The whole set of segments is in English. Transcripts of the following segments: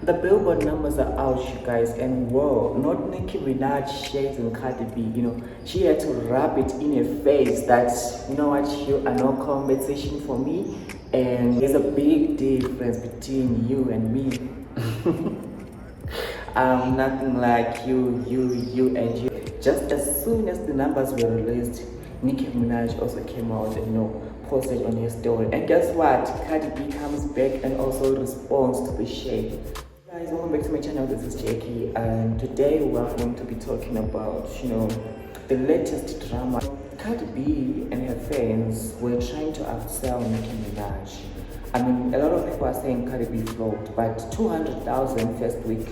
The Billboard numbers are out, you guys, and whoa, not Nicki Minaj shades and Cardi B. She had to rub it in her face that, what, you are no competition for me, and there's a big difference between you and me. I'm nothing like you, and you. Just as soon as the numbers were released, Nicki Minaj also came out and posted on her story. And guess what? Cardi B comes back and also responds to the shade. Guys, welcome back to my channel. This is Jackie, and today we are going to be talking about, the latest drama. Cardi B and her fans were trying to outsell Nicki Minaj. I mean, a lot of people are saying Cardi B flopped, but 200,000 first week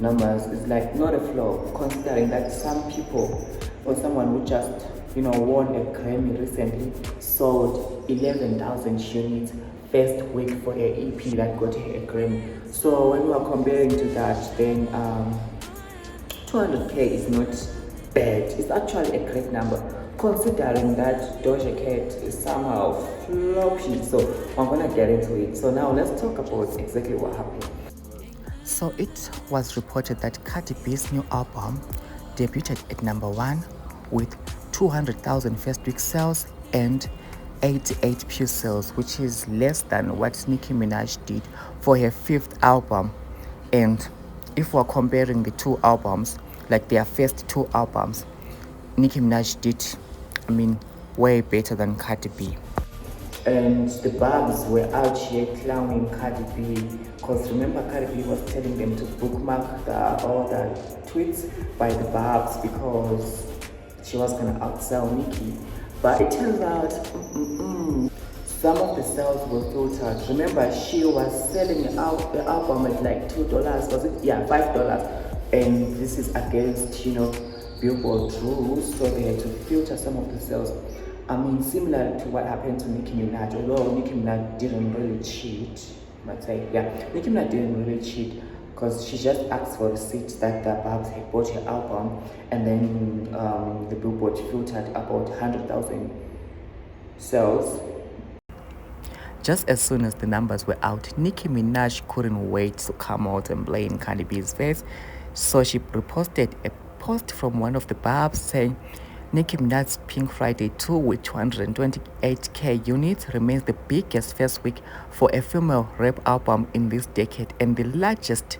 numbers is like not a flop, considering that some people or someone who just won a Grammy recently sold 11,000 units first week for her EP that got her a Grammy. So when we are comparing to that, then 200k is not bad. It's actually a great number, considering that Doja Cat is somehow floppy. So I'm gonna get into it. So now let's talk about exactly what happened. So it was reported that Cardi B's new album debuted at number 1 with 200,000 first week sales and 88 pew sales, which is less than what Nicki Minaj did for her 5th album. And if we're comparing the two albums, like their first two albums, Nicki Minaj did, way better than Cardi B. And the Barbs were out here clowning Cardi B, because remember Cardi B was telling them to bookmark all the tweets by the Barbs because she was gonna outsell Nicki. But it turns out some of the sales were filtered. Remember, she was selling out the album at like $2, was it? Yeah, $5. And this is against Billboard rules, so they had to filter some of the sales. Similar to what happened to Nicki Minaj, although Nicki Minaj didn't really cheat. Nicki Minaj didn't really cheat because she just asked for receipts that the Barbs had bought her album, and then the Billboard filtered about 100,000 sales. Just as soon as the numbers were out, Nicki Minaj couldn't wait to come out and play in Cardi B's face, so she reposted a post from one of the Barbs saying, Nicki Minaj's Pink Friday 2 with 228k units remains the biggest first week for a female rap album in this decade, and the largest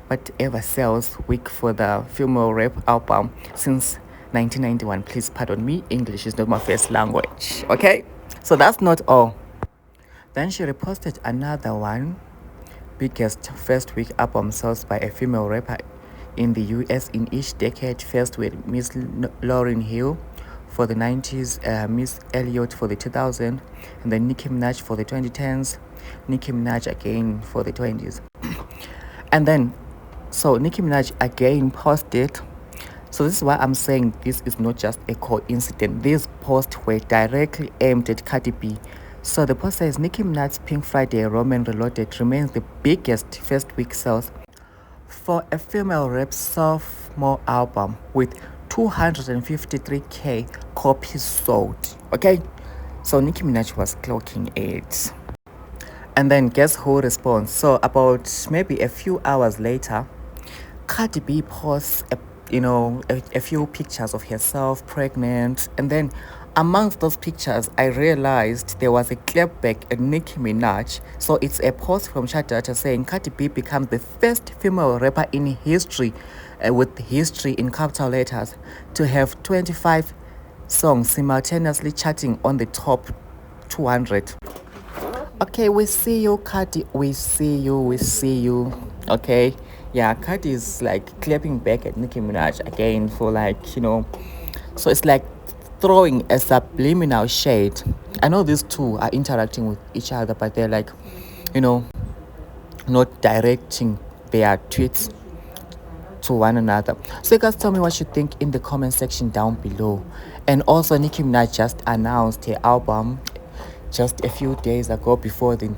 whatever sales week for the female rap album since 1991. Please pardon me, English is not my first language. Okay, so that's not all. Then she reposted another one, biggest first week album sales by a female rapper in the US in each decade, first with Miss Lauryn Hill for the 90s, Miss Elliott for the 2000s, and then Nicki Minaj for the 2010s, Nicki Minaj again for the 20s. And then, so Nicki Minaj again posted. So this is why I'm saying this is not just a coincidence. These posts were directly aimed at Cardi B. So the post says, Nicki Minaj's Pink Friday Roman Reloaded remains the biggest first week sales for a female rap sophomore album with 253k copies sold. Okay, so Nicki Minaj was clocking it. And then guess who responds? So about maybe a few hours later, Cardi B posts a few pictures of herself pregnant, and then amongst those pictures I realized there was a clapback at Nicki Minaj. So it's a post from Chat Data saying Cardi B becomes the first female rapper in history, with history in capital letters, to have 25 songs simultaneously charting on the top 200. Okay, we see you, Cardi. We see you. Okay, yeah, Cardi is like clapping back at Nicki Minaj again for so it's like throwing a subliminal shade. I know these two are interacting with each other, but they're like, not directing their tweets to one another. So you guys tell me what you think in the comment section down below. And also Nicki Minaj just announced her album just a few days ago before the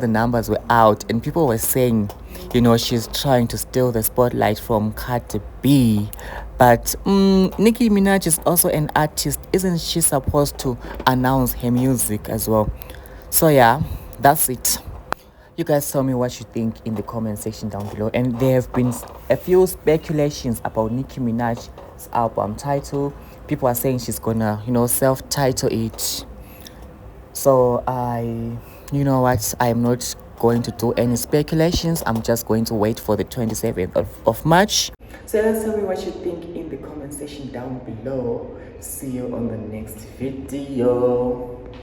numbers were out, and people were saying she's trying to steal the spotlight from Cardi B. But Nicki Minaj is also an artist. Isn't she supposed to announce her music as well? So yeah, that's it. You guys tell me what you think in the comment section down below. And there have been a few speculations about Nicki Minaj's album Tittle. People are saying she's gonna, self-title it. So you know what, I'm not going to do any speculations. I'm just going to wait for the 27th of March. So let's tell me what you think in the comment section down below. See you on the next video.